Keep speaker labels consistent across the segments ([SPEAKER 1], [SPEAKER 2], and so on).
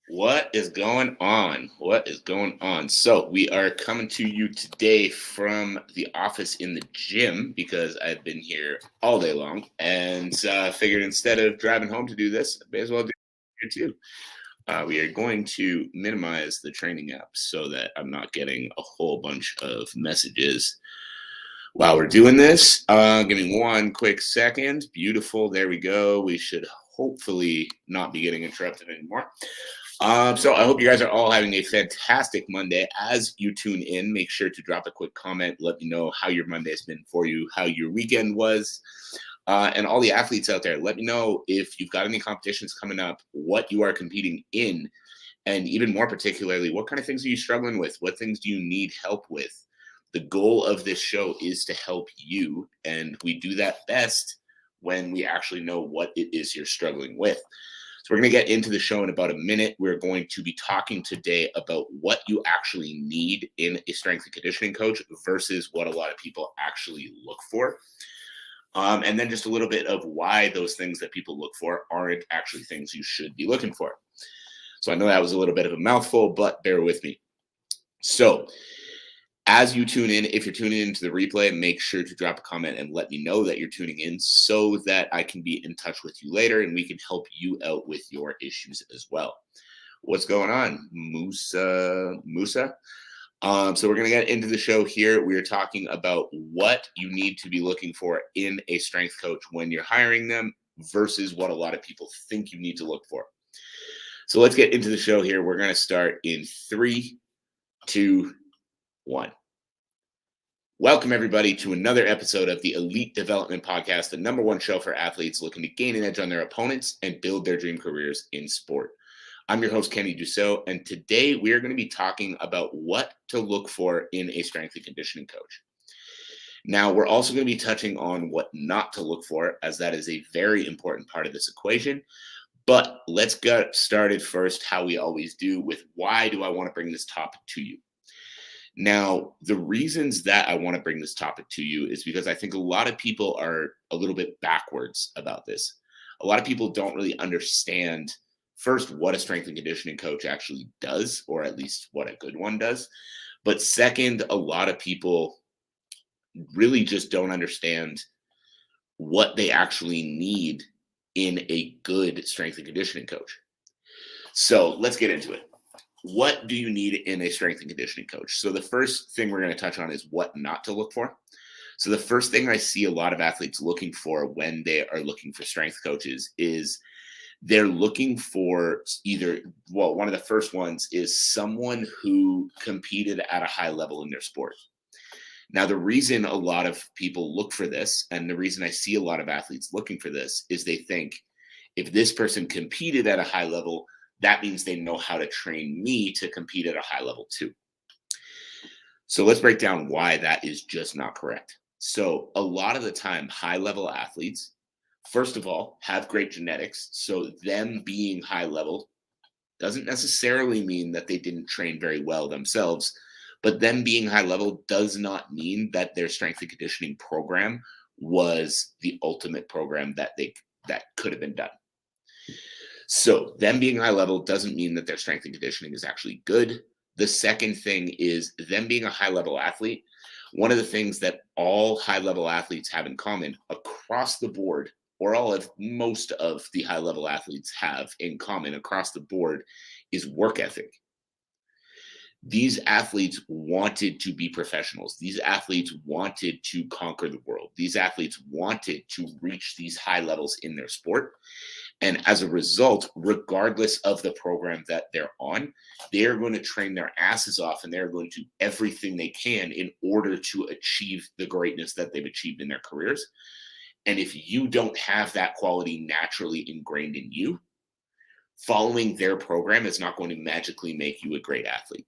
[SPEAKER 1] What is going on? What is going on? So, we are coming to you today from the office in the gym because I've been here all day long and figured instead of driving home to do this, I may as well do it here too. We are going to minimize the training app so that I'm not getting a whole bunch of messages while we're doing this. Give me one quick second. Beautiful. There we go. We should hopefully not be getting interrupted anymore. So I hope you guys are all having a fantastic Monday. As you tune in, make sure to drop a quick comment. Let me know how your Monday has been for you, how your weekend was, and all the athletes out there. Let me know if you've got any competitions coming up, what you are competing in, and even more particularly, what kind of things are you struggling with? What things do you need help with? The goal of this show is to help you, and we do that best when we actually know what it is you're struggling with. So we're going to get into the show in about a minute. We're going to be talking today about what you actually need in a strength and conditioning coach versus what a lot of people actually look for. And then just a little bit of why those things that people look for aren't actually things you should be looking for. So I know that was a little bit of a mouthful, but bear with me. So as you tune in, if you're tuning into the replay, make sure to drop a comment and let me know that you're tuning in so that I can be in touch with you later and we can help you out with your issues as well. What's going on, Musa? So we're going to get into the show here. We are talking about what you need to be looking for in a strength coach when you're hiring them versus what a lot of people think you need to look for. So let's get into the show here. We're going to start in 3, 2, 1. Welcome, everybody, to another episode of the Elite Development Podcast, the number one show for athletes looking to gain an edge on their opponents and build their dream careers in sport. I'm your host, Kenny Dusseault, and today we are going to be talking about what to look for in a strength and conditioning coach. Now, we're also going to be touching on what not to look for, as that is a very important part of this equation. But let's get started first, how we always do, with why do I want to bring this topic to you? Now, the reasons that I want to bring this topic to you is because I think a lot of people are a little bit backwards about this. A lot of people don't really understand, first, what a strength and conditioning coach actually does, or at least what a good one does. But second, a lot of people really just don't understand what they actually need in a good strength and conditioning coach. So let's get into it. What do you need in a strength and conditioning coach? So the first thing we're going to touch on is what not to look for. So the first thing I see a lot of athletes looking for when they are looking for strength coaches is they're looking for one of the first ones is someone who competed at a high level in their sport. Now, the reason a lot of people look for this, and the reason I see a lot of athletes looking for this, is they think if this person competed at a high level, that means they know how to train me to compete at a high level too. So let's break down why that is just not correct. So a lot of the time, high level athletes, first of all, have great genetics. So them being high level doesn't necessarily mean that they didn't train very well themselves, but them being high level does not mean that their strength and conditioning program was the ultimate program that could have been done. So them being high level doesn't mean that their strength and conditioning is actually good. The second thing is them being a high level athlete. One of the things that all high level athletes have in common across the board, or most of the high level athletes have in common across the board, is work ethic. These athletes wanted to be professionals. These athletes wanted to conquer the world. These athletes wanted to reach these high levels in their sport. And as a result, regardless of the program that they're on, they're going to train their asses off and they're going to do everything they can in order to achieve the greatness that they've achieved in their careers. And if you don't have that quality naturally ingrained in you, following their program is not going to magically make you a great athlete.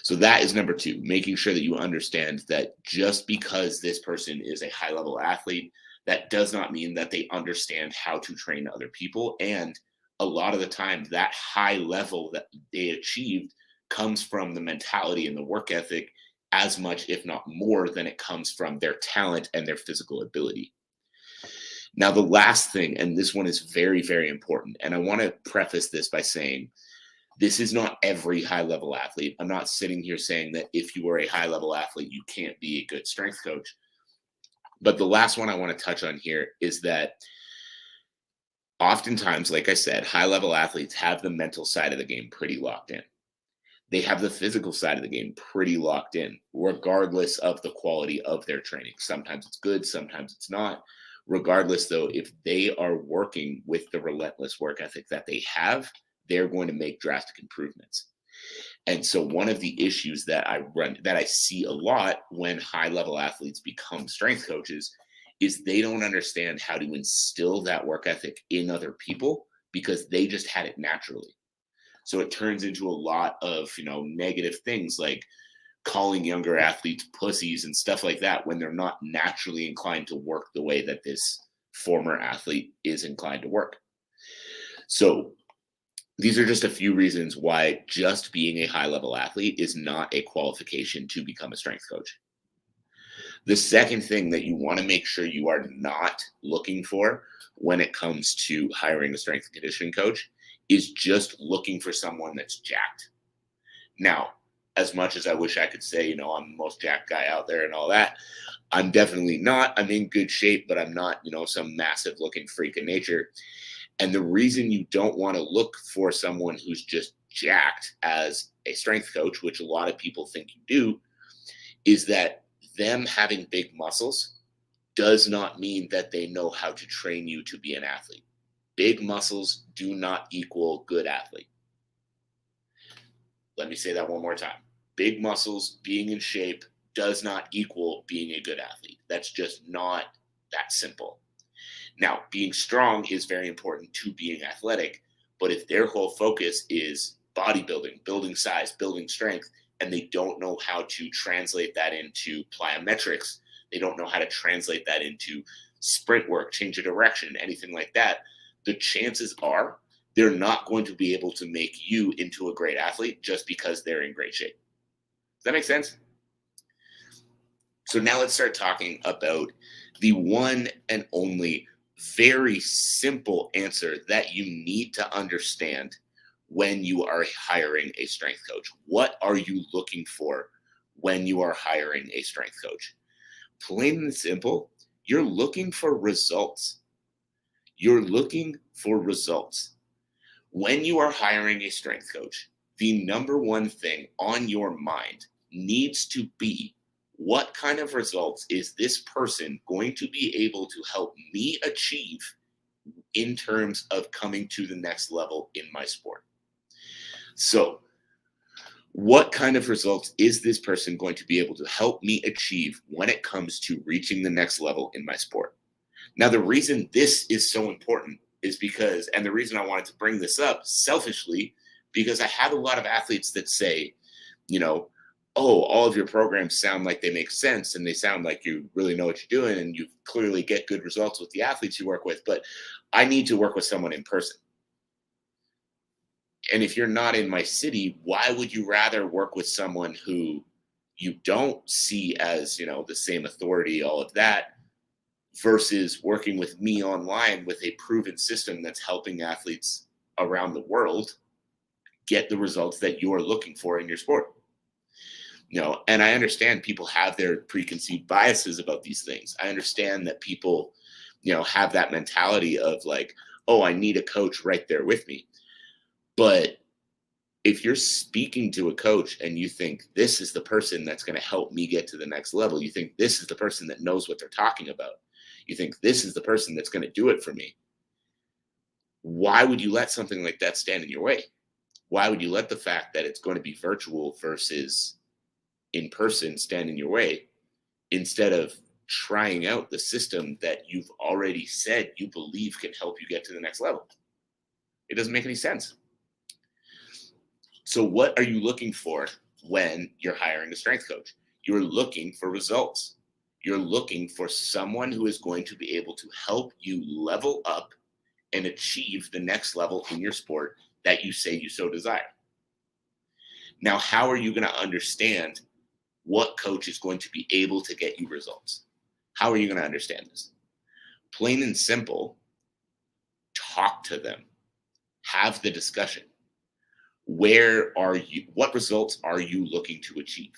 [SPEAKER 1] So that is number 2, making sure that you understand that just because this person is a high-level athlete, that does not mean that they understand how to train other people. And a lot of the time, that high level that they achieved comes from the mentality and the work ethic as much, if not more, than it comes from their talent and their physical ability. Now, the last thing, and this one is very, very important, and I want to preface this by saying This is not every high level athlete. I'm not sitting here saying that if you are a high level athlete, you can't be a good strength coach. But the last one I want to touch on here is that oftentimes, like I said, high level athletes have the mental side of the game pretty locked in. They have the physical side of the game pretty locked in, regardless of the quality of their training. Sometimes it's good, sometimes it's not. Regardless, though, if they are working with the relentless work ethic that they have, they're going to make drastic improvements. And so one of the issues that I see a lot when high level athletes become strength coaches is they don't understand how to instill that work ethic in other people because they just had it naturally. So it turns into a lot of, negative things like calling younger athletes pussies and stuff like that when they're not naturally inclined to work the way that this former athlete is inclined to work. So these are just a few reasons why just being a high level athlete is not a qualification to become a strength coach. The second thing that you want to make sure you are not looking for when it comes to hiring a strength and conditioning coach is just looking for someone that's jacked. Now, as much as I wish I could say, I'm the most jacked guy out there and all that, I'm definitely not. I'm in good shape, but I'm not, some massive looking freak of nature. And the reason you don't want to look for someone who's just jacked as a strength coach, which a lot of people think you do, is that them having big muscles does not mean that they know how to train you to be an athlete. Big muscles do not equal good athlete. Let me say that one more time. Big muscles, being in shape, does not equal being a good athlete. That's just not that simple. Now, being strong is very important to being athletic, but if their whole focus is bodybuilding, building size, building strength, and they don't know how to translate that into plyometrics, they don't know how to translate that into sprint work, change of direction, anything like that, the chances are they're not going to be able to make you into a great athlete just because they're in great shape. Does that make sense? So now let's start talking about the one and only very simple answer that you need to understand when you are hiring a strength coach. What are you looking for when you are hiring a strength coach? Plain and simple, you're looking for results. You're looking for results. When you are hiring a strength coach, the number one thing on your mind needs to be, what kind of results is this person going to be able to help me achieve in terms of coming to the next level in my sport? So, what kind of results is this person going to be able to help me achieve when it comes to reaching the next level in my sport? Now, the reason this is so important is because, and the reason I wanted to bring this up selfishly, because I have a lot of athletes that say, oh, all of your programs sound like they make sense and they sound like you really know what you're doing and you clearly get good results with the athletes you work with, but I need to work with someone in person. And if you're not in my city, why would you rather work with someone who you don't see as, the same authority, all of that, versus working with me online with a proven system that's helping athletes around the world get the results that you're looking for in your sport? And I understand people have their preconceived biases about these things. I understand that people, have that mentality of like, oh, I need a coach right there with me. But if you're speaking to a coach and you think this is the person that's going to help me get to the next level, you think this is the person that knows what they're talking about, you think this is the person that's going to do it for me, why would you let something like that stand in your way? Why would you let the fact that it's going to be virtual versus in person stand in your way instead of trying out the system that you've already said you believe can help you get to the next level? It doesn't make any sense. So what are you looking for when you're hiring a strength coach? You're looking for results. You're looking for someone who is going to be able to help you level up and achieve the next level in your sport that you say you so desire. Now, how are you going to understand what coach is going to be able to get you results? How are you going to understand this? Plain and simple, talk to them. Have the discussion. what results are you looking to achieve?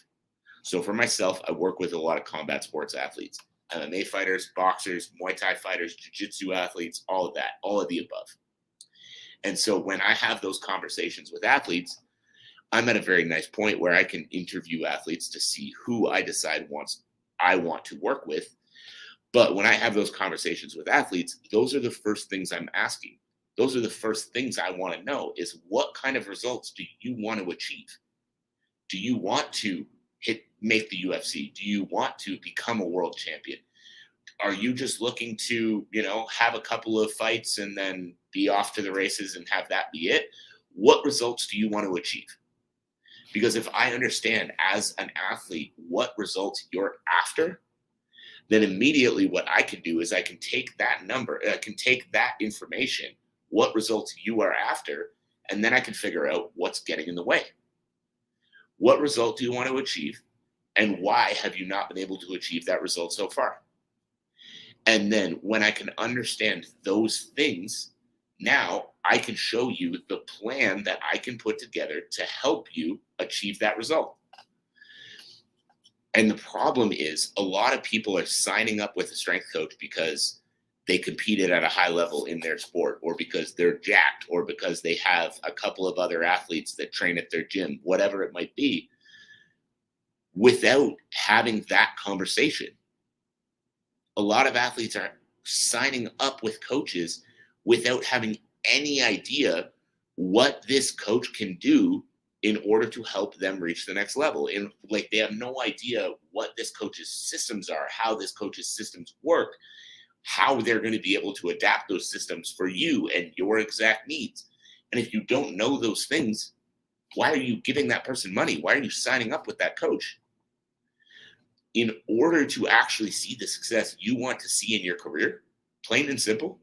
[SPEAKER 1] So for myself, I work with a lot of combat sports athletes, MMA fighters, boxers, Muay Thai fighters, jiu-jitsu athletes, all of that, all of the above. And so when I have those conversations with athletes, I'm at a very nice point where I can interview athletes to see who I decide I want to work with. But when I have those conversations with athletes, those are the first things I'm asking. Those are the first things I want to know is what kind of results do you want to achieve? Do you want to make the UFC? Do you want to become a world champion? Are you just looking to, have a couple of fights and then be off to the races and have that be it? What results do you want to achieve? Because if I understand as an athlete what results you're after, then immediately what I can do is I can take that number, I can take that information, what results you are after, and then I can figure out what's getting in the way. What result do you want to achieve? And why have you not been able to achieve that result so far? And then when I can understand those things, now I can show you the plan that I can put together to help you achieve that result. And the problem is a lot of people are signing up with a strength coach because they competed at a high level in their sport, or because they're jacked, or because they have a couple of other athletes that train at their gym, whatever it might be, without having that conversation. A lot of athletes are signing up with coaches without having any idea what this coach can do in order to help them reach the next level. And like, they have no idea what this coach's systems are, how this coach's systems work, how they're going to be able to adapt those systems for you and your exact needs. And if you don't know those things, why are you giving that person money? Why are you signing up with that coach? In order to actually see the success you want to see in your career, plain and simple,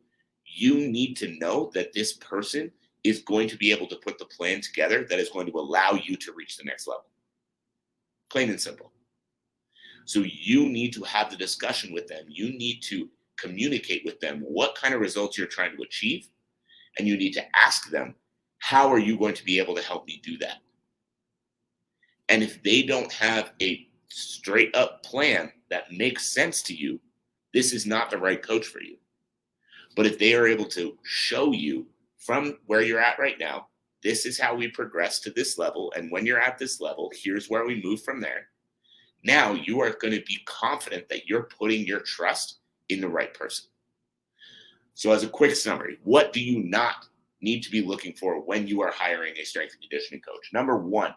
[SPEAKER 1] you need to know that this person is going to be able to put the plan together that is going to allow you to reach the next level. Plain and simple. So you need to have the discussion with them. You need to communicate with them what kind of results you're trying to achieve. And you need to ask them, how are you going to be able to help me do that? And if they don't have a straight up plan that makes sense to you, this is not the right coach for you. But if they are able to show you from where you're at right now, this is how we progress to this level. And when you're at this level, here's where we move from there. Now you are going to be confident that you're putting your trust in the right person. So as a quick summary, what do you not need to be looking for when you are hiring a strength and conditioning coach? Number one,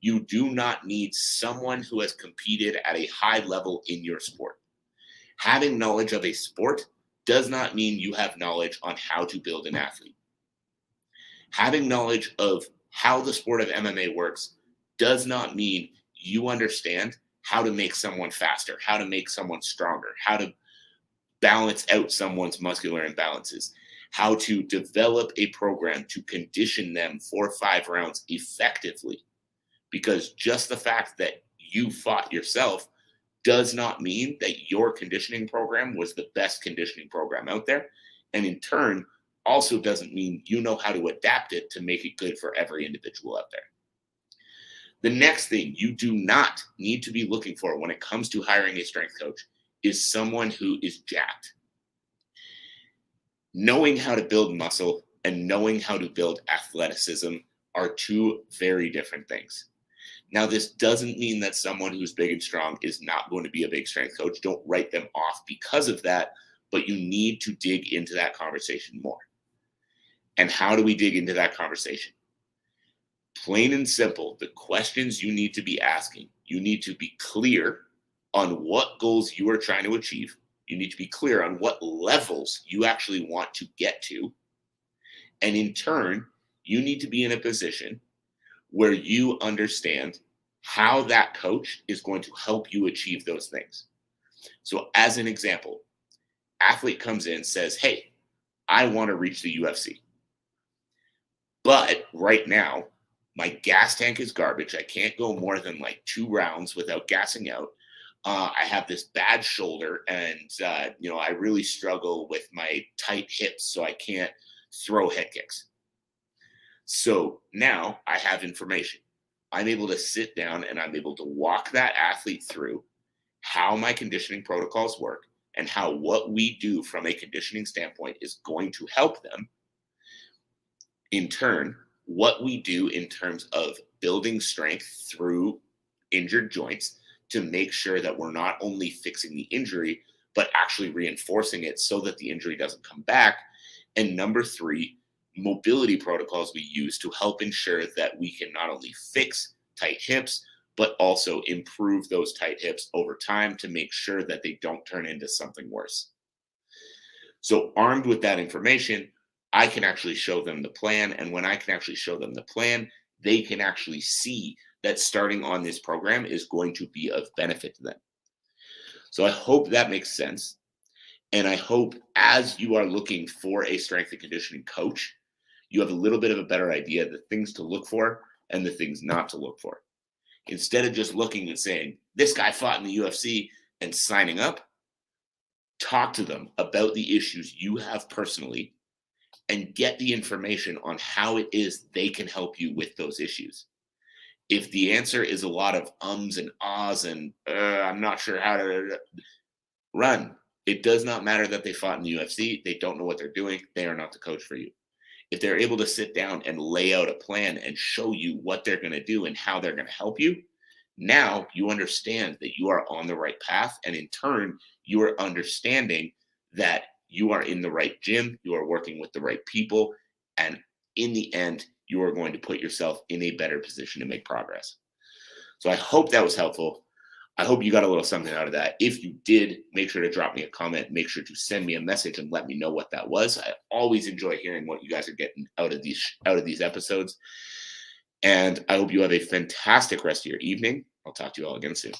[SPEAKER 1] you do not need someone who has competed at a high level in your sport. Having knowledge of a sport does not mean you have knowledge on how to build an athlete. Having knowledge of how the sport of MMA works does not mean you understand how to make someone faster, how to make someone stronger, how to balance out someone's muscular imbalances, how to develop a program to condition them for 5 rounds effectively. Because just the fact that you fought yourself does not mean that your conditioning program was the best conditioning program out there. And in turn, also doesn't mean you know how to adapt it to make it good for every individual out there. The next thing you do not need to be looking for when it comes to hiring a strength coach is someone who is jacked. Knowing how to build muscle and knowing how to build athleticism are two very different things. Now, this doesn't mean that someone who's big and strong is not going to be a big strength coach. Don't write them off because of that, but you need to dig into that conversation more. And how do we dig into that conversation? Plain and simple, the questions you need to be asking, you need to be clear on what goals you are trying to achieve. You need to be clear on what levels you actually want to get to. And in turn, you need to be in a position where you understand how that coach is going to help you achieve those things. So as an example, athlete comes in, says, hey, I want to reach the UFC. But right now, my gas tank is garbage. I can't go more than like 2 rounds without gassing out. I have this bad shoulder and, I really struggle with my tight hips, so I can't throw head kicks. So now I have information. I'm able to sit down and I'm able to walk that athlete through how my conditioning protocols work and how what we do from a conditioning standpoint is going to help them. In turn, what we do in terms of building strength through injured joints to make sure that we're not only fixing the injury, but actually reinforcing it so that the injury doesn't come back. And number three, mobility protocols we use to help ensure that we can not only fix tight hips, but also improve those tight hips over time to make sure that they don't turn into something worse. So, armed with that information, I can actually show them the plan. And when I can actually show them the plan, they can actually see that starting on this program is going to be of benefit to them. So, I hope that makes sense. And I hope as you are looking for a strength and conditioning coach, you have a little bit of a better idea of the things to look for and the things not to look for. Instead of just looking and saying, this guy fought in the UFC and signing up, talk to them about the issues you have personally and get the information on how it is they can help you with those issues. If the answer is a lot of ums and ahs and I'm not sure how to run, it does not matter that they fought in the UFC. They don't know what they're doing. They are not the coach for you. If they're able to sit down and lay out a plan and show you what they're going to do and how they're going to help you, now you understand that you are on the right path. And in turn, you are understanding that you are in the right gym, you are working with the right people. And in the end, you are going to put yourself in a better position to make progress. So I hope that was helpful. I hope you got a little something out of that. If you did, make sure to drop me a comment. Make sure to send me a message and let me know what that was. I always enjoy hearing what you guys are getting out of these episodes. And I hope you have a fantastic rest of your evening. I'll talk to you all again soon.